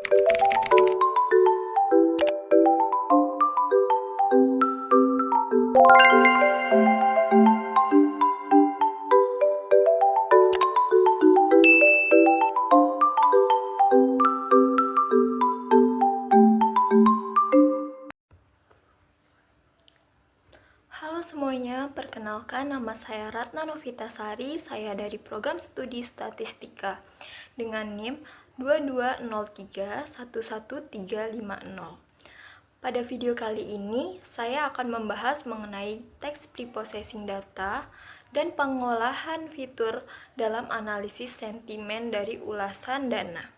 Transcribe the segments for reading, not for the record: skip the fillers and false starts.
Halo semuanya, perkenalkan nama saya Ratna Novitasari, saya dari program studi statistika dengan NIM 2203111350. Pada video kali ini, saya akan membahas mengenai teks preprocessing data dan pengolahan fitur dalam analisis sentimen dari ulasan dana.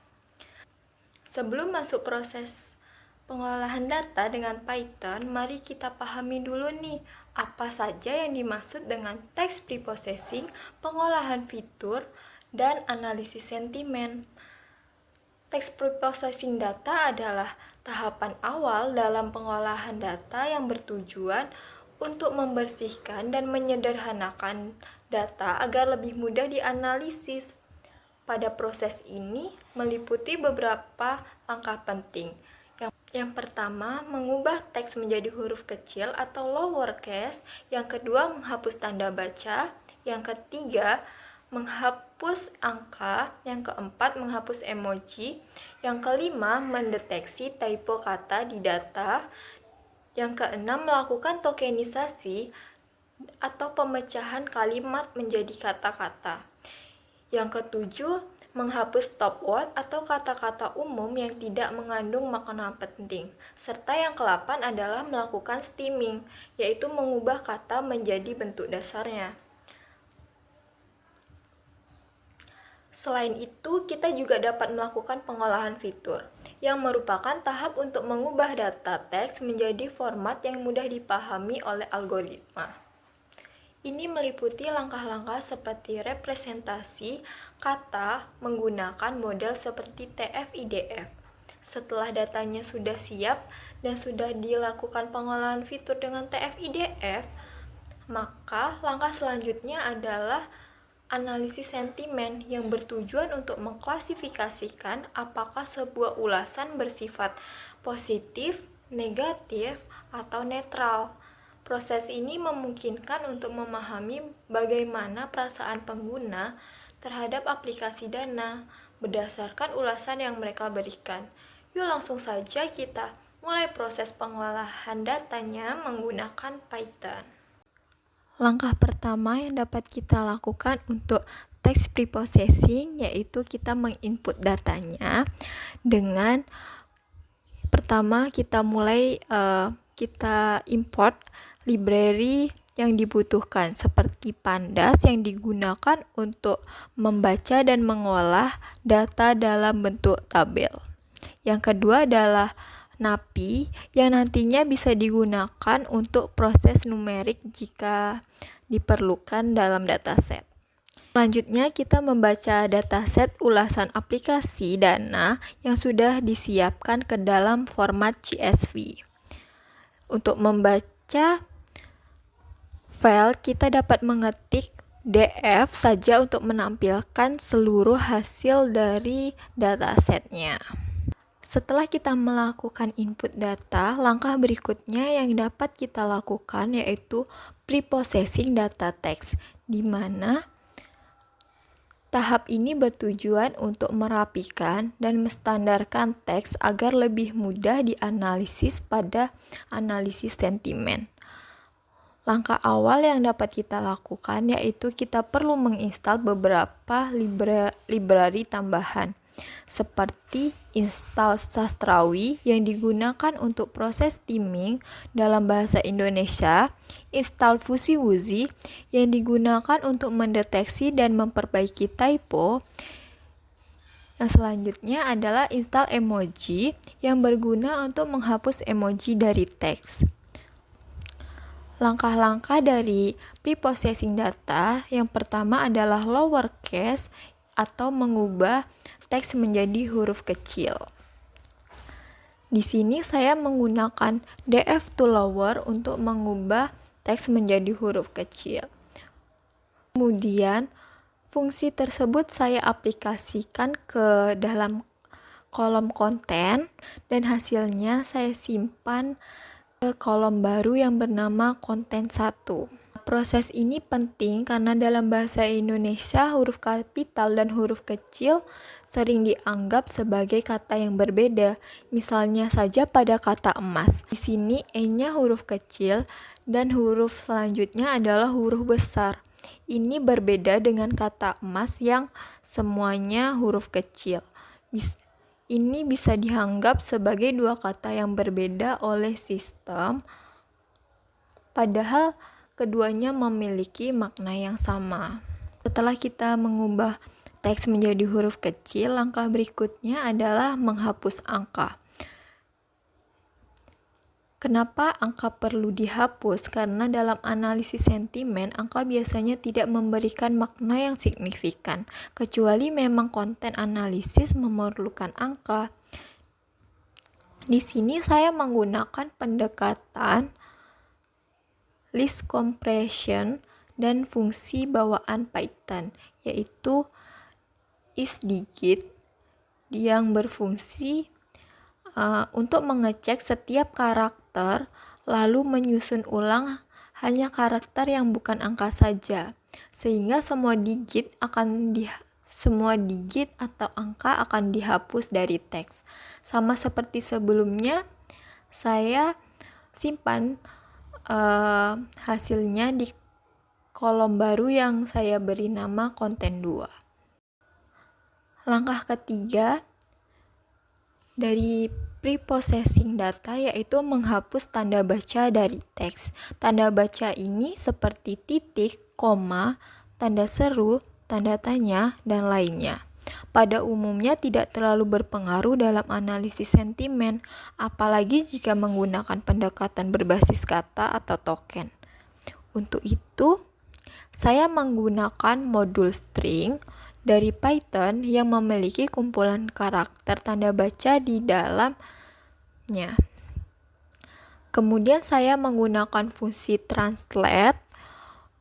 Sebelum masuk proses pengolahan data dengan Python, mari kita pahami dulu nih, apa saja yang dimaksud dengan text preprocessing, pengolahan fitur, dan analisis sentimen. Text preprocessing data adalah tahapan awal dalam pengolahan data yang bertujuan untuk membersihkan dan menyederhanakan data agar lebih mudah dianalisis. Pada proses ini meliputi beberapa langkah penting. Yang pertama, mengubah teks menjadi huruf kecil atau lowercase. Yang kedua, menghapus tanda baca. Yang ketiga, menghapus angka. Yang keempat, menghapus emoji. Yang kelima, mendeteksi typo kata di data. Yang keenam, melakukan tokenisasi atau pemecahan kalimat menjadi kata-kata. Yang ketujuh, menghapus stop word atau kata-kata umum yang tidak mengandung makna penting. Serta yang ke-8 adalah melakukan stemming, yaitu mengubah kata menjadi bentuk dasarnya. Selain itu, kita juga dapat melakukan pengolahan fitur, yang merupakan tahap untuk mengubah data teks menjadi format yang mudah dipahami oleh algoritma. Ini meliputi langkah-langkah seperti representasi kata menggunakan model seperti TF-IDF. Setelah datanya sudah siap dan sudah dilakukan pengolahan fitur dengan TF-IDF, maka langkah selanjutnya adalah analisis sentimen yang bertujuan untuk mengklasifikasikan apakah sebuah ulasan bersifat positif, negatif, atau netral. Proses ini memungkinkan untuk memahami bagaimana perasaan pengguna terhadap aplikasi Dana berdasarkan ulasan yang mereka berikan. Yuk langsung saja kita mulai proses pengolahan datanya menggunakan Python. Langkah pertama yang dapat kita lakukan untuk text preprocessing yaitu kita menginput datanya dengan pertama kita import library yang dibutuhkan seperti Pandas yang digunakan untuk membaca dan mengolah data dalam bentuk tabel. Yang kedua adalah NaPi yang nantinya bisa digunakan untuk proses numerik jika diperlukan dalam dataset. Selanjutnya kita membaca dataset ulasan aplikasi Dana yang sudah disiapkan ke dalam format CSV. Untuk membaca file, kita dapat mengetik df saja untuk menampilkan seluruh hasil dari datasetnya. Setelah kita melakukan input data, langkah berikutnya yang dapat kita lakukan yaitu preprocessing data text, di mana tahap ini bertujuan untuk merapikan dan menstandarkan teks agar lebih mudah dianalisis pada analisis sentimen. Langkah awal yang dapat kita lakukan yaitu kita perlu menginstal beberapa library tambahan seperti install Sastrawi yang digunakan untuk proses stemming dalam bahasa Indonesia, install Fusiwuzi yang digunakan untuk mendeteksi dan memperbaiki typo. Yang selanjutnya adalah install emoji yang berguna untuk menghapus emoji dari teks. Langkah-langkah dari preprocessing data yang pertama adalah lowercase atau mengubah teks menjadi huruf kecil. Di sini saya menggunakan df to lower untuk mengubah teks menjadi huruf kecil. Kemudian fungsi tersebut saya aplikasikan ke dalam kolom konten dan hasilnya saya simpan ke kolom baru yang bernama konten 1. Proses ini penting karena dalam bahasa Indonesia huruf kapital dan huruf kecil sering dianggap sebagai kata yang berbeda. Misalnya saja pada kata emas. Di sini E-nya huruf kecil dan huruf selanjutnya adalah huruf besar. Ini berbeda dengan kata emas yang semuanya huruf kecil. Ini bisa dianggap sebagai dua kata yang berbeda oleh sistem, padahal keduanya memiliki makna yang sama. Setelah kita mengubah teks menjadi huruf kecil, langkah berikutnya adalah menghapus angka. Kenapa angka perlu dihapus? Karena dalam analisis sentimen, angka biasanya tidak memberikan makna yang signifikan, kecuali memang konten analisis memerlukan angka. Di sini saya menggunakan pendekatan list compression dan fungsi bawaan Python, yaitu isDigit yang berfungsi untuk mengecek setiap karakter lalu menyusun ulang hanya karakter yang bukan angka saja, sehingga semua digit atau angka akan dihapus dari teks. Sama seperti sebelumnya, saya simpan hasilnya di kolom baru yang saya beri nama konten 2. Langkah ketiga dari preprocessing data yaitu menghapus tanda baca dari teks. Tanda baca ini seperti titik, koma, tanda seru, tanda tanya, dan lainnya. Pada umumnya tidak terlalu berpengaruh dalam analisis sentimen, apalagi jika menggunakan pendekatan berbasis kata atau token. Untuk itu, saya menggunakan modul string dari Python yang memiliki kumpulan karakter tanda baca di dalamnya. Kemudian saya menggunakan fungsi translate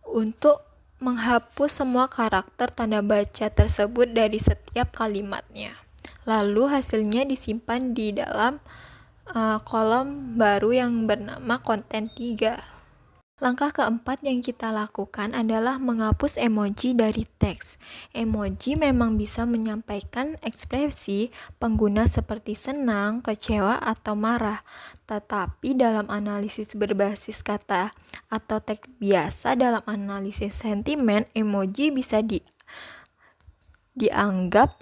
untuk menghapus semua karakter tanda baca tersebut dari setiap kalimatnya. Lalu hasilnya disimpan di dalam kolom baru yang bernama konten 3. Langkah keempat yang kita lakukan adalah menghapus emoji dari teks. Emoji memang bisa menyampaikan ekspresi pengguna seperti senang, kecewa, atau marah. Tetapi dalam analisis berbasis kata atau teks biasa dalam analisis sentimen, emoji bisa dianggap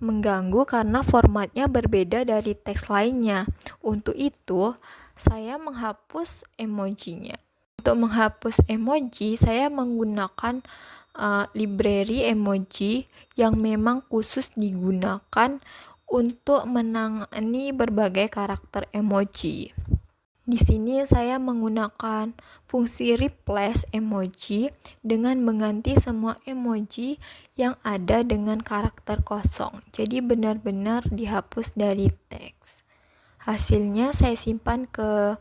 mengganggu karena formatnya berbeda dari teks lainnya. Untuk itu, saya menghapus emojinya. Untuk menghapus emoji, saya menggunakan library emoji yang memang khusus digunakan untuk menangani berbagai karakter emoji. Di sini saya menggunakan fungsi replace emoji dengan mengganti semua emoji yang ada dengan karakter kosong. Jadi benar-benar dihapus dari teks. Hasilnya saya simpan ke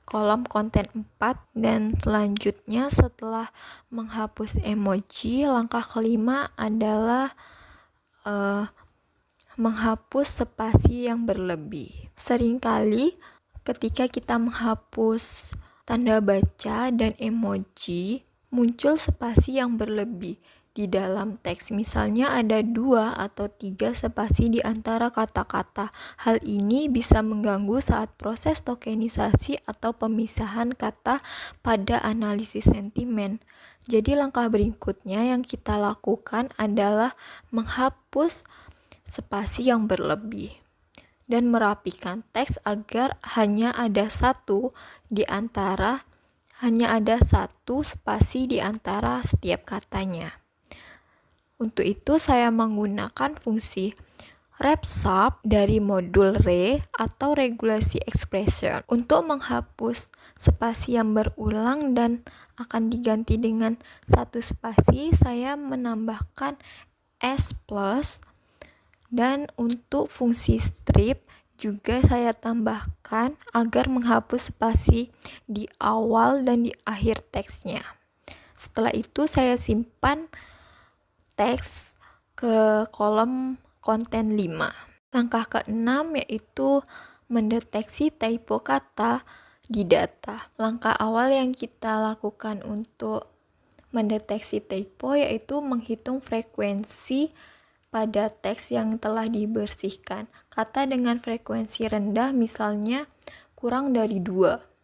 kolom konten 4 dan selanjutnya setelah menghapus emoji, langkah kelima adalah menghapus spasi yang berlebih. Seringkali ketika kita menghapus tanda baca dan emoji, muncul spasi yang berlebih di dalam teks. Misalnya ada 2 atau 3 spasi di antara kata-kata. Hal ini bisa mengganggu saat proses tokenisasi atau pemisahan kata pada analisis sentimen. Jadi langkah berikutnya yang kita lakukan adalah menghapus spasi yang berlebih dan merapikan teks agar hanya ada satu spasi di antara setiap katanya. Untuk itu saya menggunakan fungsi wrap-sub dari modul re atau regulasi expression untuk menghapus spasi yang berulang dan akan diganti dengan satu spasi. Saya menambahkan s plus, dan untuk fungsi strip juga saya tambahkan agar menghapus spasi di awal dan di akhir teksnya. Setelah itu saya simpan teks ke kolom konten 5. Langkah keenam yaitu mendeteksi typo kata di data. Langkah awal yang kita lakukan untuk mendeteksi typo yaitu menghitung frekuensi pada teks yang telah dibersihkan. Kata dengan frekuensi rendah misalnya kurang dari 2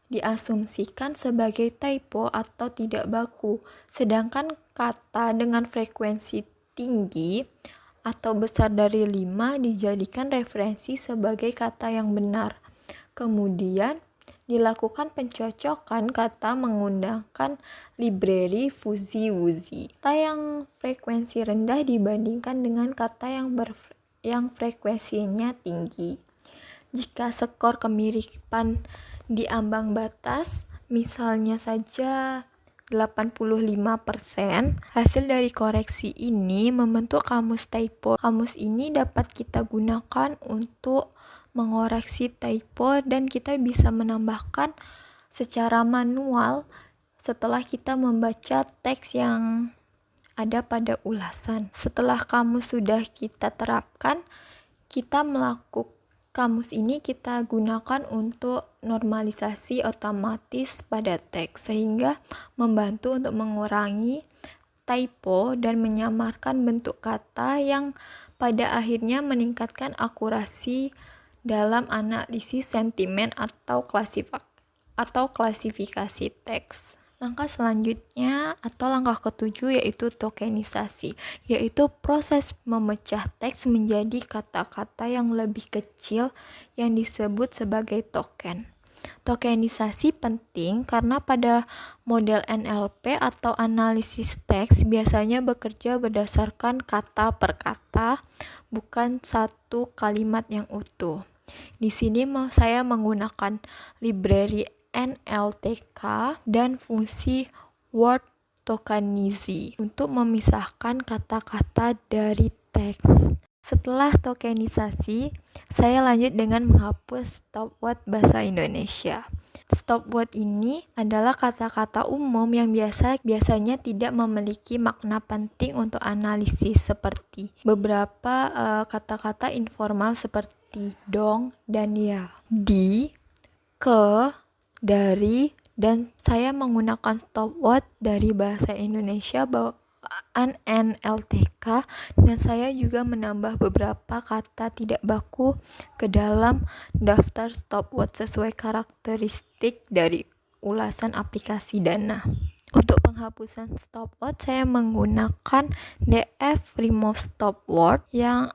diasumsikan sebagai typo atau tidak baku, sedangkan kata dengan frekuensi tinggi atau besar dari 5 dijadikan referensi sebagai kata yang benar. Kemudian dilakukan pencocokan kata menggunakan library fuzzy-wuzzy. Kata yang frekuensi rendah dibandingkan dengan kata yang frekuensinya tinggi. Jika skor kemiripan di ambang batas, misalnya saja 85%, hasil dari koreksi ini membentuk kamus typo. Kamus ini dapat kita gunakan untuk mengoreksi typo dan kita bisa menambahkan secara manual setelah kita membaca teks yang ada pada ulasan. Setelah kamus sudah kita terapkan, kamus ini kita gunakan untuk normalisasi otomatis pada teks sehingga membantu untuk mengurangi typo dan menyamarkan bentuk kata yang pada akhirnya meningkatkan akurasi dalam analisis sentimen atau klasifikasi teks. Langkah selanjutnya atau langkah ketujuh yaitu tokenisasi, yaitu proses memecah teks menjadi kata-kata yang lebih kecil yang disebut sebagai token. Tokenisasi penting karena pada model NLP atau analisis teks biasanya bekerja berdasarkan kata per kata, bukan satu kalimat yang utuh. Di sini saya menggunakan library NLTK dan fungsi word tokenize untuk memisahkan kata-kata dari teks. Setelah tokenisasi, saya lanjut dengan menghapus stop word bahasa Indonesia. Stop word ini adalah kata-kata umum yang biasanya tidak memiliki makna penting untuk analisis, seperti beberapa kata-kata informal seperti dong dan ya. Di, ke, dari, dan saya menggunakan stop word dari bahasa Indonesia bawaan NLTK, dan saya juga menambah beberapa kata tidak baku ke dalam daftar stop word sesuai karakteristik dari ulasan aplikasi Dana. Untuk penghapusan stop word saya menggunakan DF remove stop word yang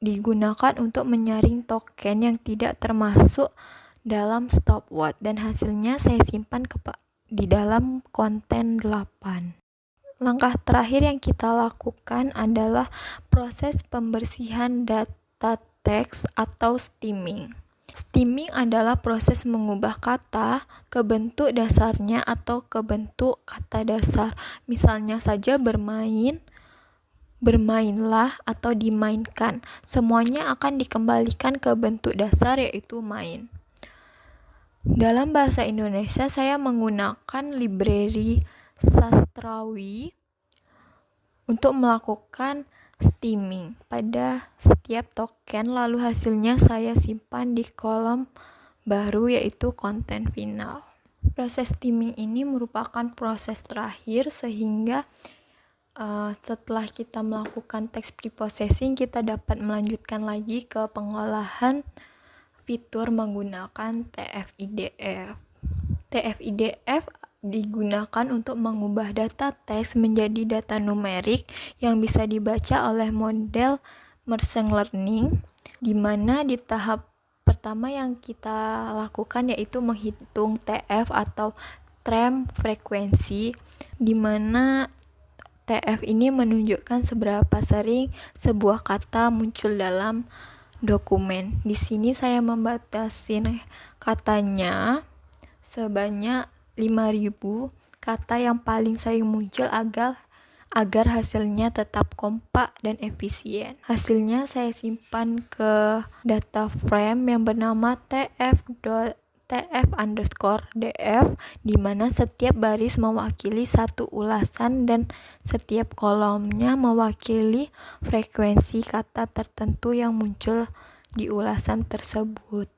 digunakan untuk menyaring token yang tidak termasuk dalam stop word, dan hasilnya saya simpan di dalam konten 8. Langkah terakhir yang kita lakukan adalah proses pembersihan data teks atau stemming. Stemming adalah proses mengubah kata ke bentuk dasarnya atau ke bentuk kata dasar. Misalnya saja bermain, bermainlah, atau dimainkan. Semuanya akan dikembalikan ke bentuk dasar yaitu main. Dalam bahasa Indonesia saya menggunakan library sastrawi untuk melakukan stemming pada setiap token, lalu hasilnya saya simpan di kolom baru yaitu konten final. Proses stemming ini merupakan proses terakhir sehingga setelah kita melakukan text preprocessing kita dapat melanjutkan lagi ke pengolahan fitur menggunakan TF-IDF. TF-IDF digunakan untuk mengubah data teks menjadi data numerik yang bisa dibaca oleh model machine learning, di mana di tahap pertama yang kita lakukan yaitu menghitung TF atau trem frekuensi, di mana TF ini menunjukkan seberapa sering sebuah kata muncul dalam dokumen. Di sini saya membatasi katanya sebanyak 5.000 kata yang paling sering muncul agar hasilnya tetap kompak dan efisien. Hasilnya saya simpan ke data frame yang bernama tf_df, di mana setiap baris mewakili satu ulasan dan setiap kolomnya mewakili frekuensi kata tertentu yang muncul di ulasan tersebut.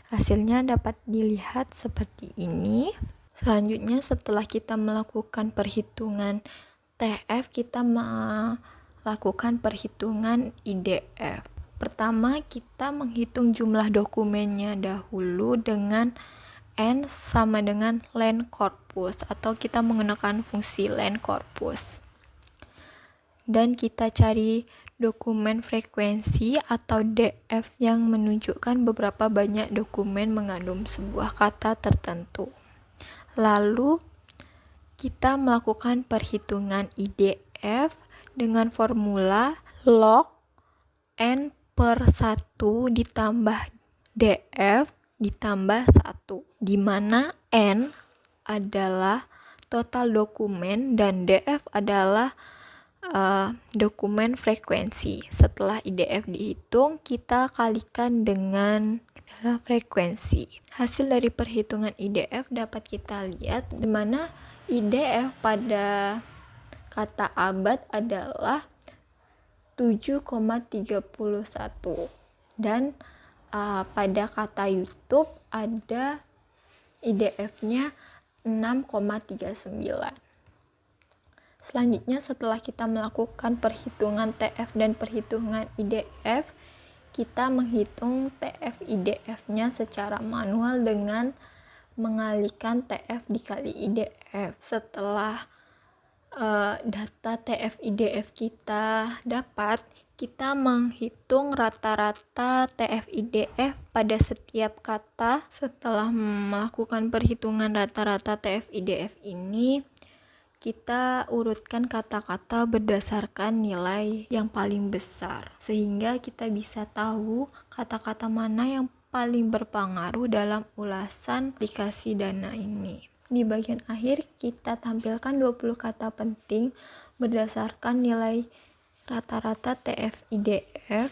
Hasilnya dapat dilihat seperti ini. Selanjutnya, setelah kita melakukan perhitungan TF, kita melakukan perhitungan IDF. Pertama, kita menghitung jumlah dokumennya dahulu dengan N sama dengan len corpus, atau kita menggunakan fungsi len corpus. Dan kita cari dokumen frekuensi atau DF yang menunjukkan beberapa banyak dokumen mengandung sebuah kata tertentu. Lalu kita melakukan perhitungan IDF dengan formula log N per 1 ditambah DF ditambah 1, di mana N adalah total dokumen dan DF adalah dokumen frekuensi. Setelah IDF dihitung, kita kalikan dengan frekuensi. Hasil dari perhitungan IDF dapat kita lihat, di mana IDF pada kata abad adalah 7,31 dan pada kata YouTube ada IDF-nya 6,39. Selanjutnya, setelah kita melakukan perhitungan TF dan perhitungan IDF, kita menghitung TF IDF-nya secara manual dengan mengalihkan TF dikali IDF. Setelah data TF IDF kita dapat, kita menghitung rata-rata TF IDF pada setiap kata. Setelah melakukan perhitungan rata-rata TF IDF ini, kita urutkan kata-kata berdasarkan nilai yang paling besar, sehingga kita bisa tahu kata-kata mana yang paling berpengaruh dalam ulasan aplikasi Dana ini. Di bagian akhir, kita tampilkan 20 kata penting berdasarkan nilai rata-rata TF IDF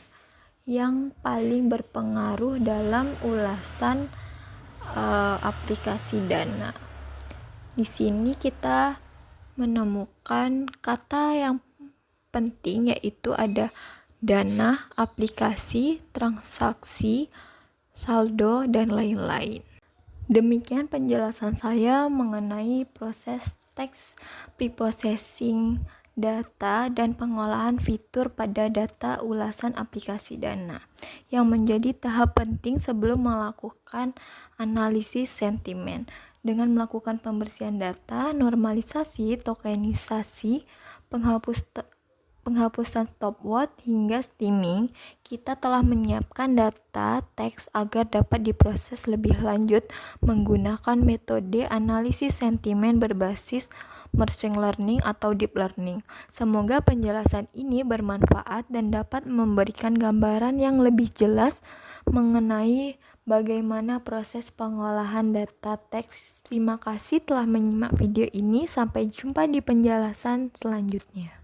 yang paling berpengaruh dalam ulasan aplikasi Dana. Di sini kita menemukan kata yang penting, yaitu ada dana, aplikasi, transaksi, saldo, dan lain-lain. Demikian penjelasan saya mengenai proses text preprocessing data dan pengolahan fitur pada data ulasan aplikasi Dana, yang menjadi tahap penting sebelum melakukan analisis sentimen. Dengan melakukan pembersihan data, normalisasi, tokenisasi, penghapusan stop word hingga steaming, kita telah menyiapkan data teks agar dapat diproses lebih lanjut menggunakan metode analisis sentimen berbasis machine learning atau deep learning. Semoga penjelasan ini bermanfaat dan dapat memberikan gambaran yang lebih jelas mengenai bagaimana proses pengolahan data teks. Terima kasih telah menyimak video ini. Sampai jumpa di penjelasan selanjutnya.